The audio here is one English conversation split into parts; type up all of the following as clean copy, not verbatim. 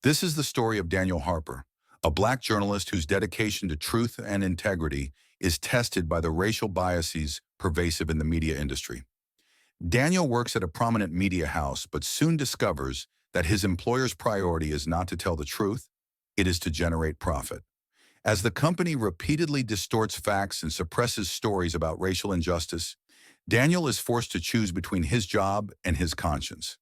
This is the story of Daniel Harper, a black journalist whose dedication to truth and integrity is tested by the racial biases pervasive in the media industry. Daniel works at a prominent media house, but soon discovers that his employer's priority is not to tell the truth, it is to generate profit. As the company repeatedly distorts facts and suppresses stories about racial injustice, Daniel is forced to choose between his job and his conscience.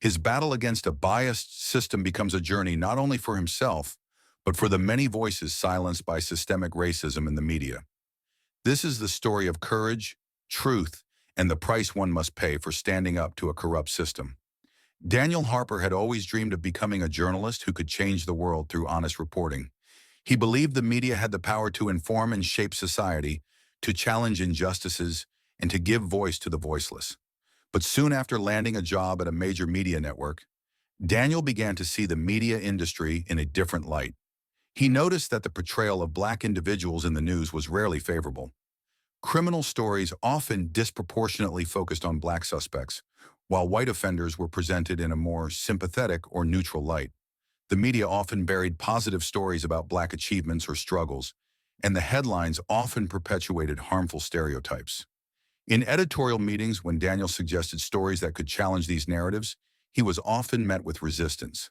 His battle against a biased system becomes a journey not only for himself, but for the many voices silenced by systemic racism in the media. This is the story of courage, truth, and the price one must pay for standing up to a corrupt system. Daniel Harper had always dreamed of becoming a journalist who could change the world through honest reporting. He believed the media had the power to inform and shape society, to challenge injustices, and to give voice to the voiceless. But soon after landing a job at a major media network, Daniel began to see the media industry in a different light. He noticed that the portrayal of black individuals in the news was rarely favorable. Criminal stories often disproportionately focused on black suspects, while white offenders were presented in a more sympathetic or neutral light. The media often buried positive stories about black achievements or struggles, and the headlines often perpetuated harmful stereotypes. In editorial meetings, when Daniel suggested stories that could challenge these narratives, he was often met with resistance.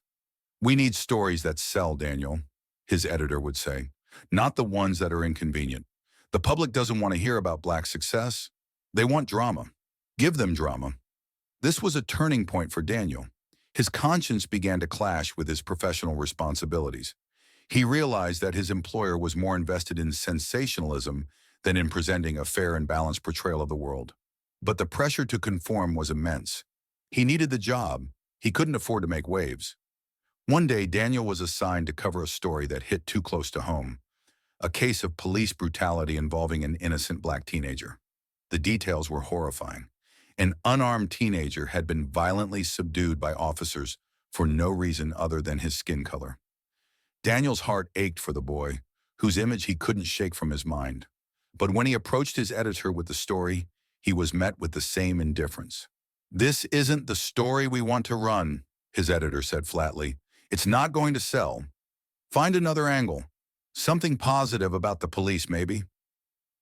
"We need stories that sell, Daniel," his editor would say, "not the ones that are inconvenient. The public doesn't want to hear about black success. They want drama. Give them drama." This was a turning point for Daniel. His conscience began to clash with his professional responsibilities. He realized that his employer was more invested in sensationalism than in presenting a fair and balanced portrayal of the world. But the pressure to conform was immense. He needed the job. He couldn't afford to make waves. One day, Daniel was assigned to cover a story that hit too close to home, a case of police brutality involving an innocent black teenager. The details were horrifying. An unarmed teenager had been violently subdued by officers for no reason other than his skin color. Daniel's heart ached for the boy, whose image he couldn't shake from his mind. But when he approached his editor with the story, he was met with the same indifference. "This isn't the story we want to run," his editor said flatly. "It's not going to sell. Find another angle. Something positive about the police, maybe."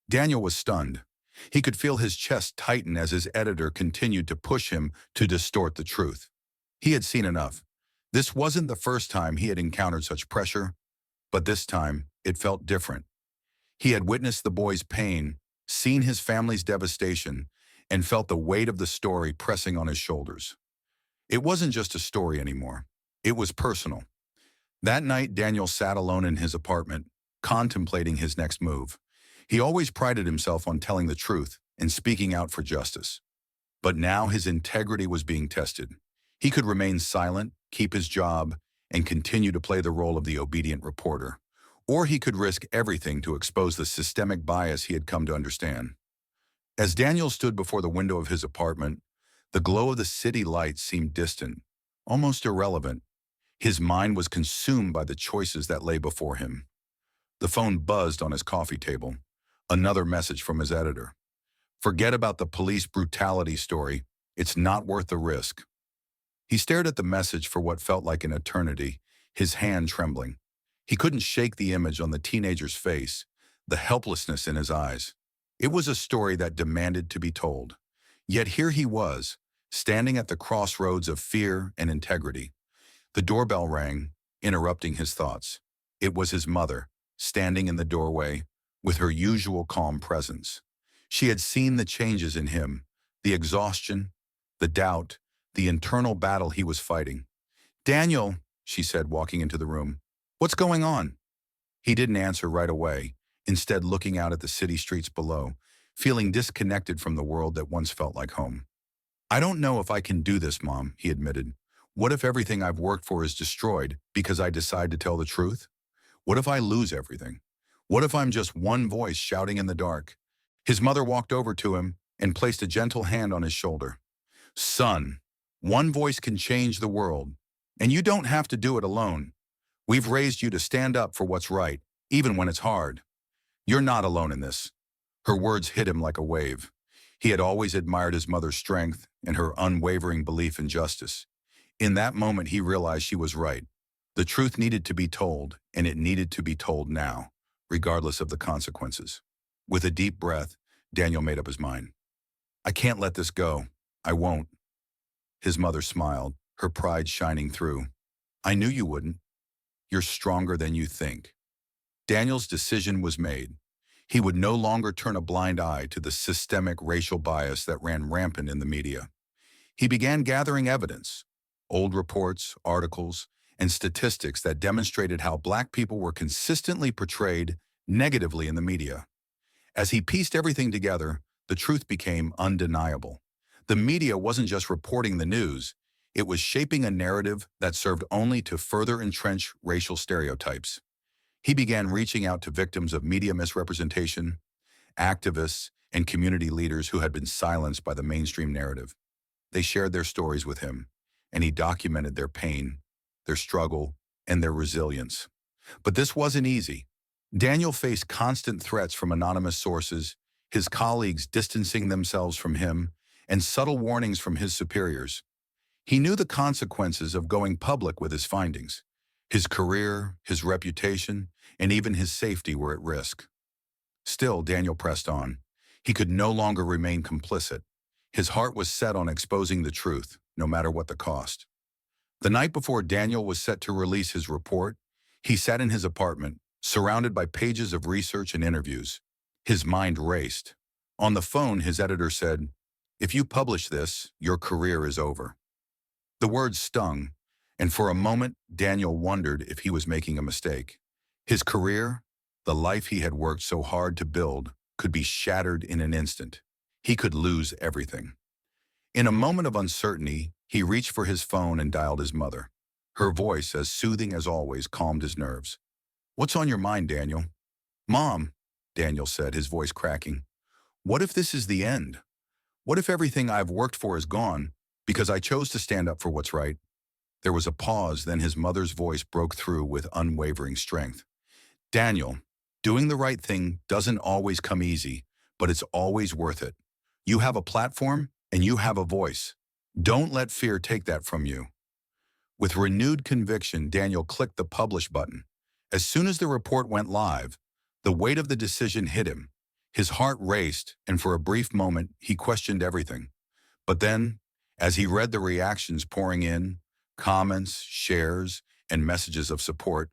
Daniel was stunned. He could feel his chest tighten as his editor continued to push him to distort the truth. He had seen enough. This wasn't the first time he had encountered such pressure, but this time it felt different. He had witnessed the boy's pain, seen his family's devastation, and felt the weight of the story pressing on his shoulders. It wasn't just a story anymore. It was personal. That night, Daniel sat alone in his apartment, contemplating his next move. He always prided himself on telling the truth and speaking out for justice. But now his integrity was being tested. He could remain silent, keep his job, and continue to play the role of the obedient reporter. Or he could risk everything to expose the systemic bias he had come to understand. As Daniel stood before the window of his apartment, the glow of the city lights seemed distant, almost irrelevant. His mind was consumed by the choices that lay before him. The phone buzzed on his coffee table. Another message from his editor. "Forget about the police brutality story. It's not worth the risk." He stared at the message for what felt like an eternity, his hand trembling. He couldn't shake the image on the teenager's face, the helplessness in his eyes. It was a story that demanded to be told. Yet here he was, standing at the crossroads of fear and integrity. The doorbell rang, interrupting his thoughts. It was his mother, standing in the doorway, with her usual calm presence. She had seen the changes in him, the exhaustion, the doubt, the internal battle he was fighting. "Daniel," she said, walking into the room, "what's going on?" He didn't answer right away, instead looking out at the city streets below, feeling disconnected from the world that once felt like home. "I don't know if I can do this, Mom," he admitted. "What if everything I've worked for is destroyed because I decide to tell the truth? What if I lose everything? What if I'm just one voice shouting in the dark?" His mother walked over to him and placed a gentle hand on his shoulder. "Son, one voice can change the world, and you don't have to do it alone. We've raised you to stand up for what's right, even when it's hard. You're not alone in this." Her words hit him like a wave. He had always admired his mother's strength and her unwavering belief in justice. In that moment, he realized she was right. The truth needed to be told, and it needed to be told now, regardless of the consequences. With a deep breath, Daniel made up his mind. I can't let this go. I won't. His mother smiled, her pride shining through. I knew you wouldn't. You're stronger than you think. Daniel's decision was made. He would no longer turn a blind eye to the systemic racial bias that ran rampant in the media. He began gathering evidence, old reports, articles, and statistics that demonstrated how Black people were consistently portrayed negatively in the media. As he pieced everything together, the truth became undeniable. The media wasn't just reporting the news, it was shaping a narrative that served only to further entrench racial stereotypes. He began reaching out to victims of media misrepresentation, activists, and community leaders who had been silenced by the mainstream narrative. They shared their stories with him, and he documented their pain, their struggle, and their resilience. But this wasn't easy. Daniel faced constant threats from anonymous sources, his colleagues distancing themselves from him, and subtle warnings from his superiors. He knew the consequences of going public with his findings. His career, his reputation, and even his safety were at risk. Still, Daniel pressed on. He could no longer remain complicit. His heart was set on exposing the truth, no matter what the cost. The night before Daniel was set to release his report, he sat in his apartment, surrounded by pages of research and interviews. His mind raced. On the phone, his editor said, "If you publish this, your career is over." The words stung, and for a moment, Daniel wondered if he was making a mistake. His career, the life he had worked so hard to build, could be shattered in an instant. He could lose everything. In a moment of uncertainty, he reached for his phone and dialed his mother. Her voice, as soothing as always, calmed his nerves. "What's on your mind, Daniel?" "Mom," Daniel said, his voice cracking. "What if this is the end? What if everything I've worked for is gone because I chose to stand up for what's right?" There was a pause, then his mother's voice broke through with unwavering strength. "Daniel, doing the right thing doesn't always come easy, but it's always worth it. You have a platform and you have a voice. Don't let fear take that from you." With renewed conviction, Daniel clicked the publish button. As soon as the report went live, the weight of the decision hit him. His heart raced, and for a brief moment, he questioned everything. But then, as he read the reactions pouring in, comments, shares, and messages of support,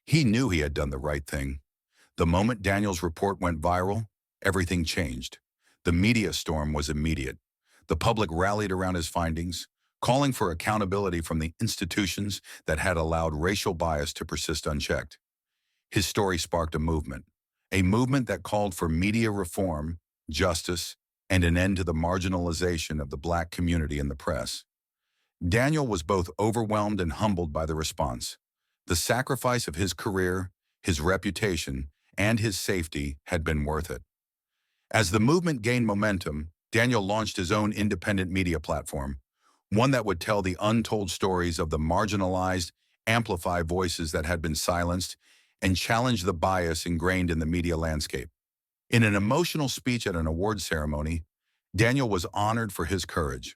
he knew he had done the right thing. The moment Daniel's report went viral, everything changed. The media storm was immediate. The public rallied around his findings, calling for accountability from the institutions that had allowed racial bias to persist unchecked. His story sparked a movement that called for media reform, justice, and an end to the marginalization of the Black community in the press. Daniel was both overwhelmed and humbled by the response. The sacrifice of his career, his reputation, and his safety had been worth it. As the movement gained momentum, Daniel launched his own independent media platform, one that would tell the untold stories of the marginalized, amplify voices that had been silenced, and challenge the bias ingrained in the media landscape. In an emotional speech at an awards ceremony, Daniel was honored for his courage.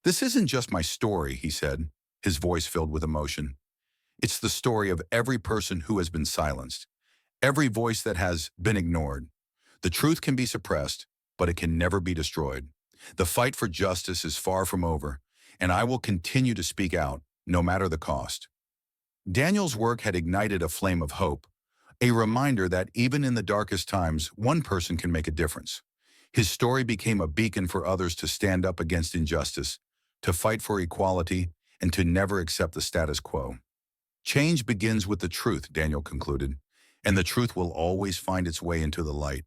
"This isn't just my story," he said, his voice filled with emotion. "It's the story of every person who has been silenced, every voice that has been ignored. The truth can be suppressed, but it can never be destroyed. The fight for justice is far from over, and I will continue to speak out, no matter the cost." Daniel's work had ignited a flame of hope, a reminder that even in the darkest times, one person can make a difference. His story became a beacon for others to stand up against injustice, to fight for equality, and to never accept the status quo. "Change begins with the truth," Daniel concluded, "and the truth will always find its way into the light."